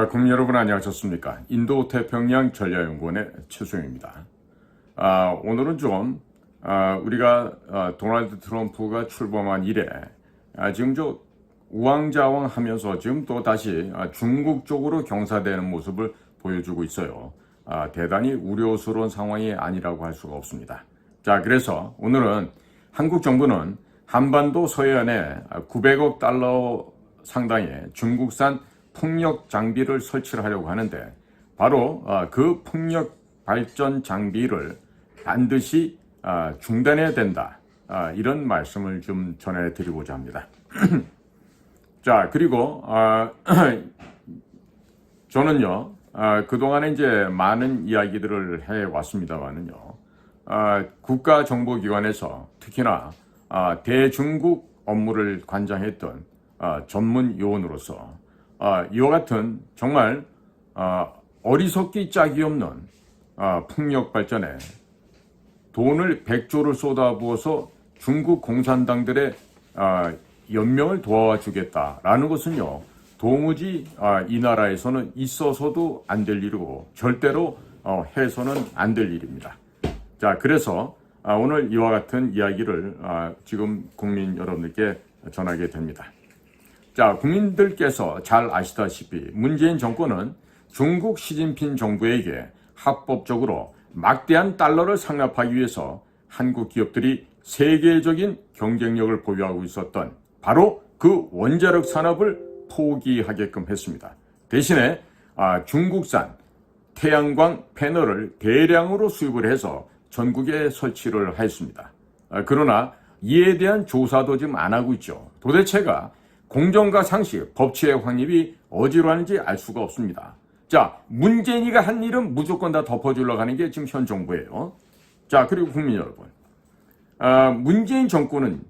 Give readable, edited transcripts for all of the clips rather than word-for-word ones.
국민 여러분 안녕하셨습니까? 인도태평양 전략연구원의 최수영입니다. 오늘은 좀 우리가 도널드 트럼프가 출범한 이래 지금 우왕좌왕하면서 지금 또 다시 중국 쪽으로 경사되는 모습을 보여주고 있어요. 대단히 우려스러운 상황이 아니라고 할 수가 없습니다. 자, 그래서 오늘은 한국 정부는 한반도 서해안에 900억 달러 상당의 중국산 풍력 장비를 설치를 하려고 하는데 바로 그 풍력 발전 장비를 반드시 중단해야 된다. 이런 말씀을 좀 전해드리고자 합니다. 자, 그리고 저는요 그동안에 이제 많은 이야기들을 해왔습니다만은요 국가정보기관에서 특히나 대중국 업무를 관장했던 전문 요원으로서 이와 같은 정말 어리석기 짝이 없는 풍력 발전에 돈을 100조를 쏟아부어서 중국 공산당들의 연명을 도와주겠다라는 것은요 도무지 이 나라에서는 있어서도 안 될 일이고 절대로 해서는 안 될 일입니다. 자, 그래서 오늘 이와 같은 이야기를 지금 국민 여러분들께 전하게 됩니다. 자, 국민들께서 잘 아시다시피 문재인 정권은 중국 시진핑 정부에게 합법적으로 막대한 달러를 상납하기 위해서 한국 기업들이 세계적인 경쟁력을 보유하고 있었던 바로 그 원자력 산업을 포기하게끔 했습니다. 대신에 중국산 태양광 패널을 대량으로 수입을 해서 전국에 설치를 하였습니다. 그러나 이에 대한 조사도 지금 안 하고 있죠. 도대체가 공정과 상식, 법치의 확립이 어디로 하는지 알 수가 없습니다. 자, 문재인이가 한 일은 무조건 다 덮어주려고 하는 게 지금 현 정부예요. 자, 그리고 국민 여러분. 문재인 정권은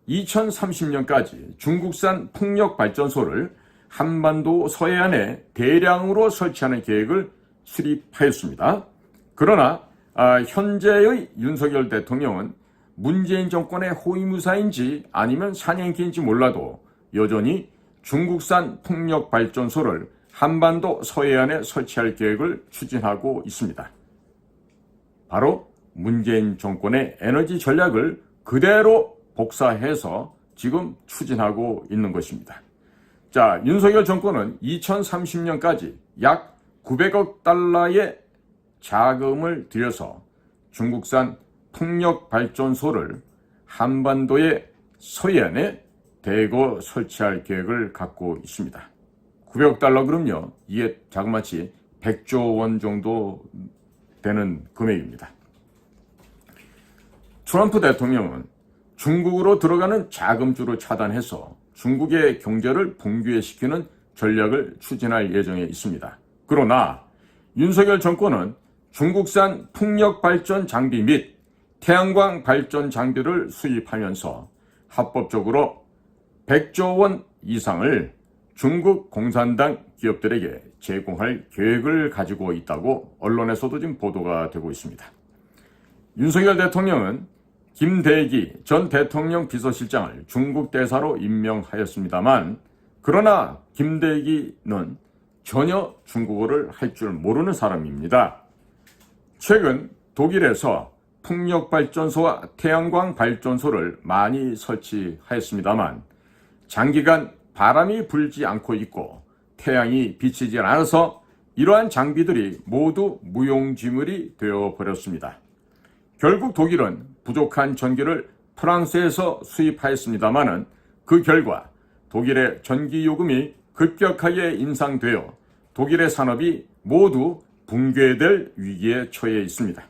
2030년까지 중국산 풍력 발전소를 한반도 서해안에 대량으로 설치하는 계획을 수립하였습니다. 그러나 현재의 윤석열 대통령은 문재인 정권의 호위무사인지 아니면 사냥개인지 몰라도 여전히 중국산 풍력 발전소를 한반도 서해안에 설치할 계획을 추진하고 있습니다. 바로 문재인 정권의 에너지 전략을 그대로 복사해서 지금 추진하고 있는 것입니다. 자, 윤석열 정권은 2030년까지 약 900억 달러의 자금을 들여서 중국산 풍력 발전소를 한반도의 서해안에 대거 설치할 계획을 갖고 있습니다. 900억 달러 그럼요. 이게 자그마치 100조 원 정도 되는 금액입니다. 트럼프 대통령은 중국으로 들어가는 자금줄을 차단해서 중국의 경제를 붕괴시키는 전략을 추진할 예정에 있습니다. 그러나 윤석열 정권은 중국산 풍력 발전 장비 및 태양광 발전 장비를 수입하면서 합법적으로 100조 원 이상을 중국 공산당 기업들에게 제공할 계획을 가지고 있다고 언론에서도 지금 보도가 되고 있습니다. 윤석열 대통령은 김대기 전 대통령 비서실장을 중국 대사로 임명하였습니다만 그러나 김대기는 전혀 중국어를 할 줄 모르는 사람입니다. 최근 독일에서 풍력발전소와 태양광 발전소를 많이 설치하였습니다만 장기간 바람이 불지 않고 있고 태양이 비치지 않아서 이러한 장비들이 모두 무용지물이 되어버렸습니다. 결국 독일은 부족한 전기를 프랑스에서 수입하였습니다마는 그 결과 독일의 전기요금이 급격하게 인상되어 독일의 산업이 모두 붕괴될 위기에 처해 있습니다.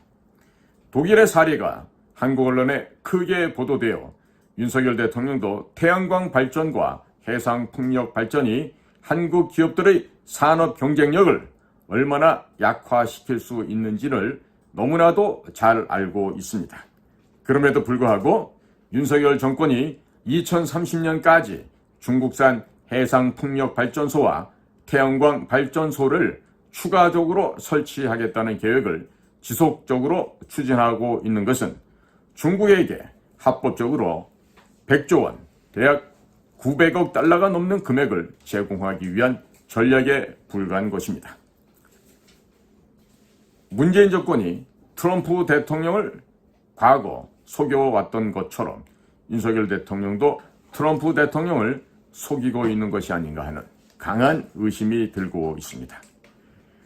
독일의 사례가 한국 언론에 크게 보도되어 윤석열 대통령도 태양광 발전과 해상 풍력 발전이 한국 기업들의 산업 경쟁력을 얼마나 약화시킬 수 있는지를 너무나도 잘 알고 있습니다. 그럼에도 불구하고 윤석열 정권이 2030년까지 중국산 해상 풍력 발전소와 태양광 발전소를 추가적으로 설치하겠다는 계획을 지속적으로 추진하고 있는 것은 중국에게 합법적으로 100조 원, 대략 900억 달러가 넘는 금액을 제공하기 위한 전략에 불과한 것입니다. 문재인 정권이 트럼프 대통령을 과거 속여왔던 것처럼 윤석열 대통령도 트럼프 대통령을 속이고 있는 것이 아닌가 하는 강한 의심이 들고 있습니다.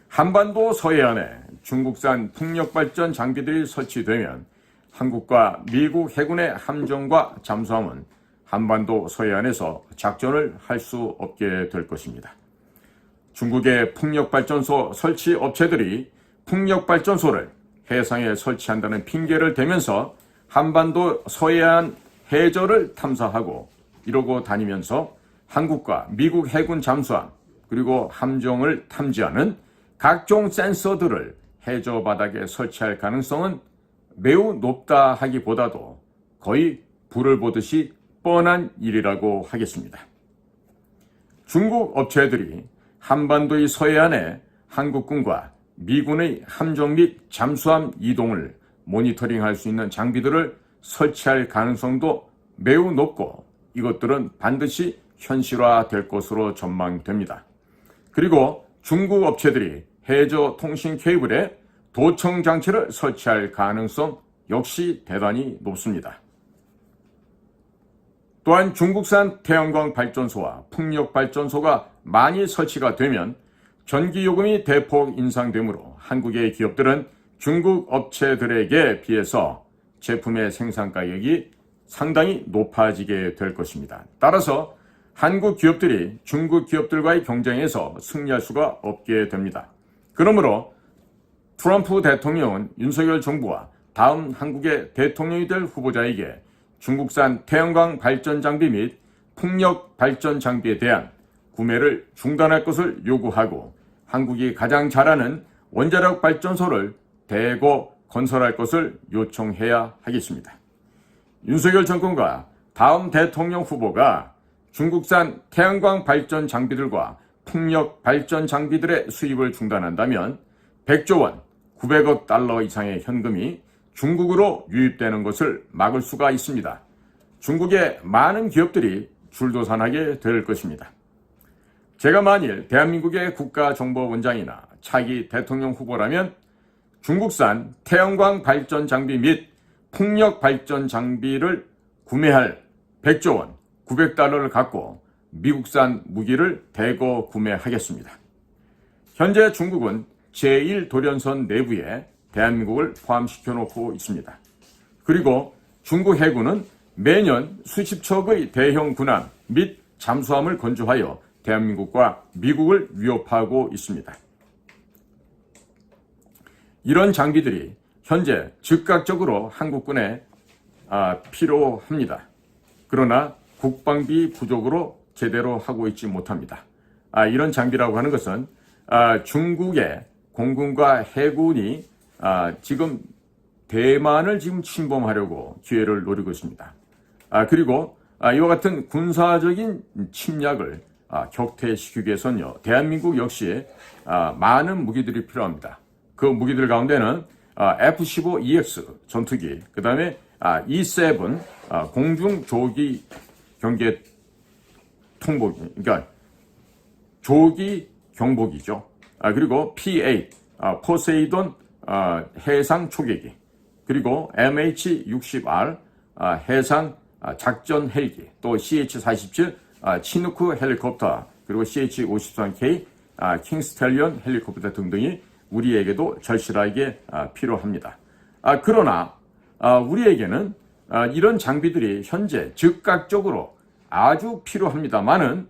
한반도 서해안에 중국산 풍력발전 장비들이 설치되면 한국과 미국 해군의 함정과 잠수함은 한반도 서해안에서 작전을 할 수 없게 될 것입니다. 중국의 풍력발전소 설치 업체들이 풍력발전소를 해상에 설치한다는 핑계를 대면서 한반도 서해안 해저를 탐사하고 이러고 다니면서 한국과 미국 해군 잠수함 그리고 함정을 탐지하는 각종 센서들을 해저 바닥에 설치할 가능성은 매우 높다 하기보다도 거의 불을 보듯이 뻔한 일이라고 하겠습니다. 중국 업체들이 한반도의 서해안에 한국군과 미군의 함정 및 잠수함 이동을 모니터링할 수 있는 장비들을 설치할 가능성도 매우 높고 이것들은 반드시 현실화될 것으로 전망됩니다. 그리고 중국 업체들이 해저 통신 케이블에 도청 장치를 설치할 가능성 역시 대단히 높습니다. 또한 중국산 태양광 발전소와 풍력 발전소가 많이 설치가 되면 전기 요금이 대폭 인상되므로 한국의 기업들은 중국 업체들에게 비해서 제품의 생산 가격이 상당히 높아지게 될 것입니다. 따라서 한국 기업들이 중국 기업들과의 경쟁에서 승리할 수가 없게 됩니다. 그러므로 트럼프 대통령은 윤석열 정부와 다음 한국의 대통령이 될 후보자에게 중국산 태양광 발전 장비 및 풍력 발전 장비에 대한 구매를 중단할 것을 요구하고 한국이 가장 잘하는 원자력 발전소를 대거 건설할 것을 요청해야 하겠습니다. 윤석열 정권과 다음 대통령 후보가 중국산 태양광 발전 장비들과 풍력 발전 장비들의 수입을 중단한다면 100조 원, 900억 달러 이상의 현금이 중국으로 유입되는 것을 막을 수가 있습니다. 중국의 많은 기업들이 줄도산하게 될 것입니다. 제가 만일 대한민국의 국가정보원장이나 차기 대통령 후보라면 중국산 태양광 발전 장비 및 풍력 발전 장비를 구매할 100조 원, 900달러를 갖고 미국산 무기를 대거 구매하겠습니다. 현재 중국은 제1도련선 내부에 대한민국을 포함시켜 놓고 있습니다. 그리고 중국 해군은 매년 수십 척의 대형 군함 및 잠수함을 건조하여 대한민국과 미국을 위협하고 있습니다. 이런 장비들이 현재 즉각적으로 한국군에 필요합니다. 그러나 국방비 부족으로 제대로 하고 있지 못합니다. 이런 장비라고 하는 것은 중국의 공군과 해군이 지금 대만을 지금 침범하려고 기회를 노리고 있습니다. 그리고 이와 같은 군사적인 침략을 격퇴시키기 위해서는요, 대한민국 역시 많은 무기들이 필요합니다. 그 무기들 가운데는 F-15EX 전투기, 그 다음에 E-7 공중 조기 경계 통보기, 그러니까 조기 경보기죠. 그리고 P-8 포세이돈 해상 초계기, 그리고 MH-60R 해상 작전 헬기, 또 CH-47 치누크 헬리콥터, 그리고 CH-53K 킹스텔리온 헬리콥터 등등이 우리에게도 절실하게 필요합니다. 그러나 우리에게는 이런 장비들이 현재 즉각적으로 아주 필요합니다만은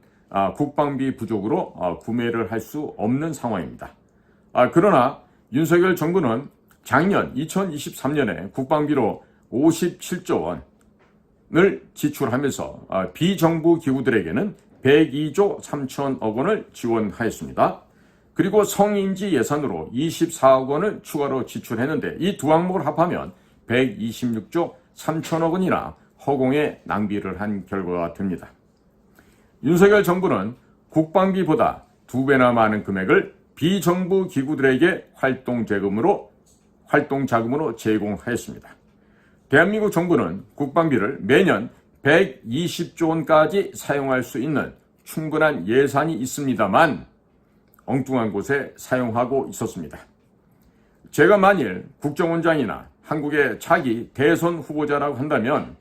국방비 부족으로 구매를 할 수 없는 상황입니다. 그러나 윤석열 정부는 작년 2023년에 국방비로 57조 원을 지출하면서 비정부 기구들에게는 102조 3천억 원을 지원하였습니다. 그리고 성인지 예산으로 24억 원을 추가로 지출했는데 이 두 항목을 합하면 126조 3천억 원이나 허공에 낭비를 한 결과가 됩니다. 윤석열 정부는 국방비보다 2배나 많은 금액을 비정부 기구들에게 활동 자금으로 제공하였습니다. 대한민국 정부는 국방비를 매년 120조 원까지 사용할 수 있는 충분한 예산이 있습니다만 엉뚱한 곳에 사용하고 있었습니다. 제가 만일 국정원장이나 한국의 차기 대선 후보자라고 한다면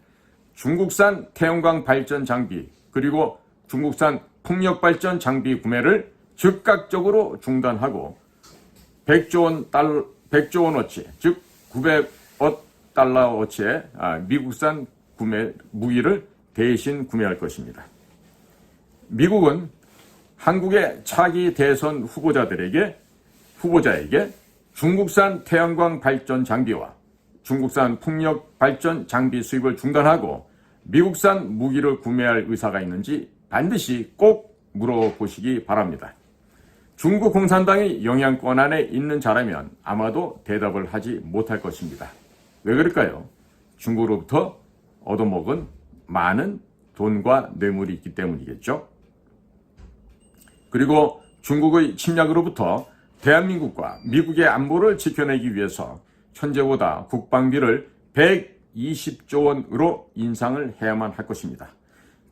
중국산 태양광 발전 장비 그리고 중국산 풍력 발전 장비 구매를 즉각적으로 중단하고 100조 원어치, 즉 900억 달러어치의 미국산 무기를 대신 구매할 것입니다. 미국은 한국의 차기 대선 후보자에게 중국산 태양광 발전 장비와 중국산 풍력 발전 장비 수입을 중단하고 미국산 무기를 구매할 의사가 있는지 반드시 꼭 물어보시기 바랍니다. 중국 공산당이 영향권 안에 있는 자라면 아마도 대답을 하지 못할 것입니다. 왜 그럴까요? 중국으로부터 얻어먹은 많은 돈과 뇌물이 있기 때문이겠죠. 그리고 중국의 침략으로부터 대한민국과 미국의 안보를 지켜내기 위해서 현재보다 국방비를 120조 원으로 인상을 해야만 할 것입니다.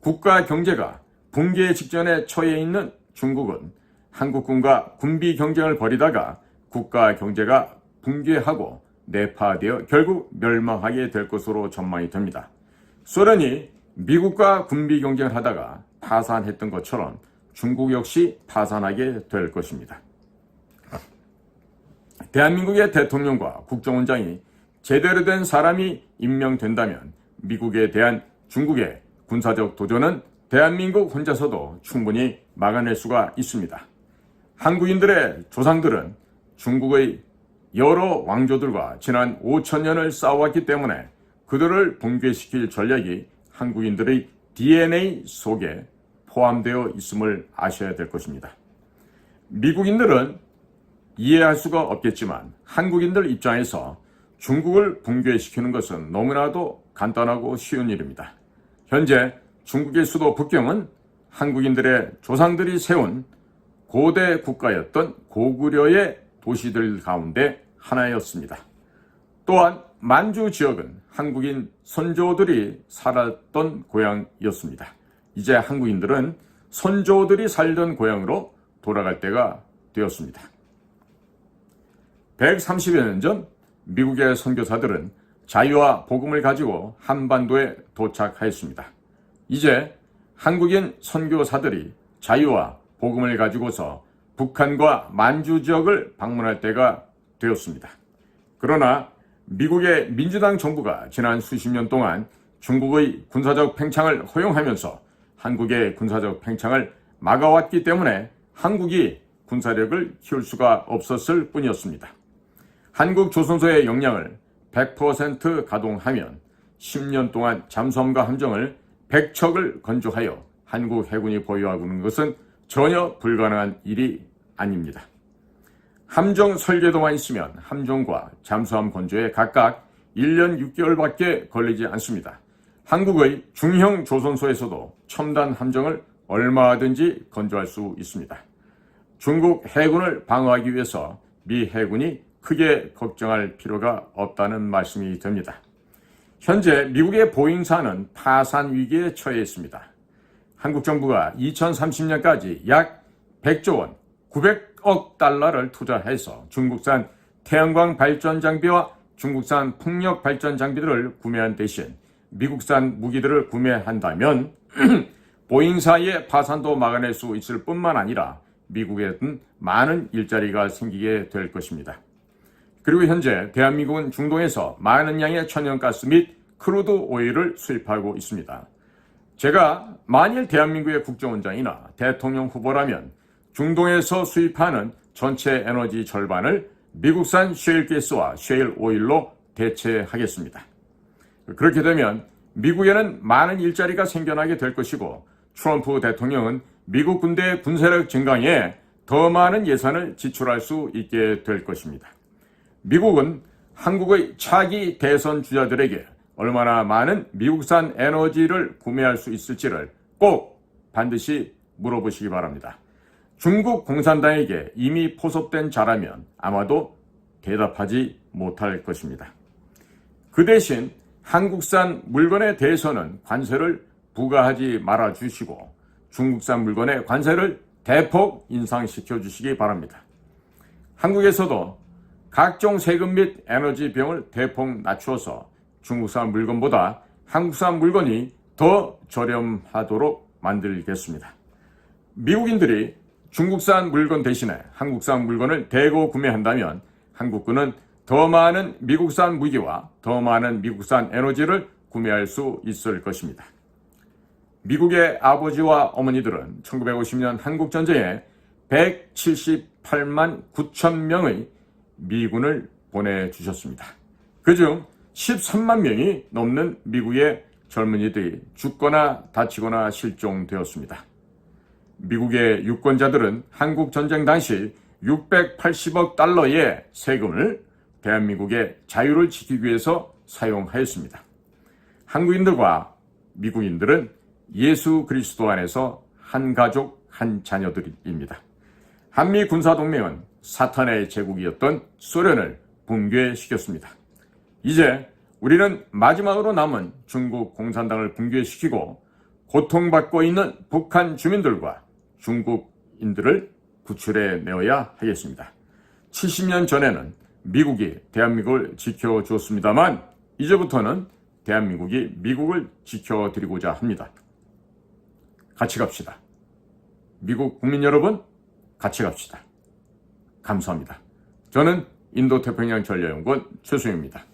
국가 경제가 붕괴 직전에 처해 있는 중국은 한국군과 군비 경쟁을 벌이다가 국가 경제가 붕괴하고 내파되어 결국 멸망하게 될 것으로 전망이 됩니다. 소련이 미국과 군비 경쟁을 하다가 파산했던 것처럼 중국 역시 파산하게 될 것입니다. 대한민국의 대통령과 국정원장이 제대로 된 사람이 임명된다면 미국에 대한 중국의 군사적 도전은 대한민국 혼자서도 충분히 막아낼 수가 있습니다. 한국인들의 조상들은 중국의 여러 왕조들과 지난 5천년을 싸워왔기 때문에 그들을 붕괴시킬 전략이 한국인들의 DNA 속에 포함되어 있음을 아셔야 될 것입니다. 미국인들은 이해할 수가 없겠지만 한국인들 입장에서 중국을 붕괴시키는 것은 너무나도 간단하고 쉬운 일입니다. 현재 중국의 수도 북경은 한국인들의 조상들이 세운 고대 국가였던 고구려의 도시들 가운데 하나였습니다. 또한 만주 지역은 한국인 선조들이 살았던 고향이었습니다. 이제 한국인들은 선조들이 살던 고향으로 돌아갈 때가 되었습니다. 130여 년 전 미국의 선교사들은 자유와 복음을 가지고 한반도에 도착하였습니다. 이제 한국인 선교사들이 자유와 복음을 가지고서 북한과 만주 지역을 방문할 때가 되었습니다. 그러나 미국의 민주당 정부가 지난 수십 년 동안 중국의 군사적 팽창을 허용하면서 한국의 군사적 팽창을 막아왔기 때문에 한국이 군사력을 키울 수가 없었을 뿐이었습니다. 한국 조선소의 역량을 100% 가동하면 10년 동안 잠수함과 함정을 100척을 건조하여 한국 해군이 보유하고 있는 것은 전혀 불가능한 일이 아닙니다. 함정 설계도만 있으면 함정과 잠수함 건조에 각각 1년 6개월밖에 걸리지 않습니다. 한국의 중형 조선소에서도 첨단 함정을 얼마든지 건조할 수 있습니다. 중국 해군을 방어하기 위해서 미 해군이 크게 걱정할 필요가 없다는 말씀이 됩니다. 현재 미국의 보잉사는 파산 위기에 처해 있습니다. 한국 정부가 2030년까지 약 100조 원, 900억 달러를 투자해서 중국산 태양광 발전 장비와 중국산 풍력 발전 장비들을 구매한 대신 미국산 무기들을 구매한다면 보잉사의 파산도 막아낼 수 있을 뿐만 아니라 미국에는 많은 일자리가 생기게 될 것입니다. 그리고 현재 대한민국은 중동에서 많은 양의 천연가스 및 크루드 오일을 수입하고 있습니다. 제가 만일 대한민국의 국정원장이나 대통령 후보라면 중동에서 수입하는 전체 에너지 절반을 미국산 셰일가스와 셰일 오일로 대체하겠습니다. 그렇게 되면 미국에는 많은 일자리가 생겨나게 될 것이고 트럼프 대통령은 미국 군대의 군사력 증강에 더 많은 예산을 지출할 수 있게 될 것입니다. 미국은 한국의 차기 대선 주자들에게 얼마나 많은 미국산 에너지를 구매할 수 있을지를 꼭 반드시 물어보시기 바랍니다. 중국 공산당에게 이미 포섭된 자라면 아마도 대답하지 못할 것입니다. 그 대신 한국산 물건에 대해서는 관세를 부과하지 말아주시고 중국산 물건에 관세를 대폭 인상시켜 주시기 바랍니다. 한국에서도 각종 세금 및 에너지 비용을 대폭 낮추어서 중국산 물건보다 한국산 물건이 더 저렴하도록 만들겠습니다. 미국인들이 중국산 물건 대신에 한국산 물건을 대거 구매한다면 한국군은 더 많은 미국산 무기와 더 많은 미국산 에너지를 구매할 수 있을 것입니다. 미국의 아버지와 어머니들은 1950년 한국전쟁에 178만 9천 명의 미군을 보내주셨습니다. 그중 13만 명이 넘는 미국의 젊은이들이 죽거나 다치거나 실종되었습니다. 미국의 유권자들은 한국전쟁 당시 680억 달러의 세금을 대한민국의 자유를 지키기 위해서 사용하였습니다. 한국인들과 미국인들은 예수 그리스도 안에서 한 가족, 한 자녀들입니다. 한미 군사동맹은 사탄의 제국이었던 소련을 붕괴시켰습니다. 이제 우리는 마지막으로 남은 중국 공산당을 붕괴시키고 고통받고 있는 북한 주민들과 중국인들을 구출해 내어야 하겠습니다. 70년 전에는 미국이 대한민국을 지켜주었습니다만 이제부터는 대한민국이 미국을 지켜드리고자 합니다. 같이 갑시다. 미국 국민 여러분, 같이 갑시다. 감사합니다. 저는 인도태평양 전략연구원 최수영입니다.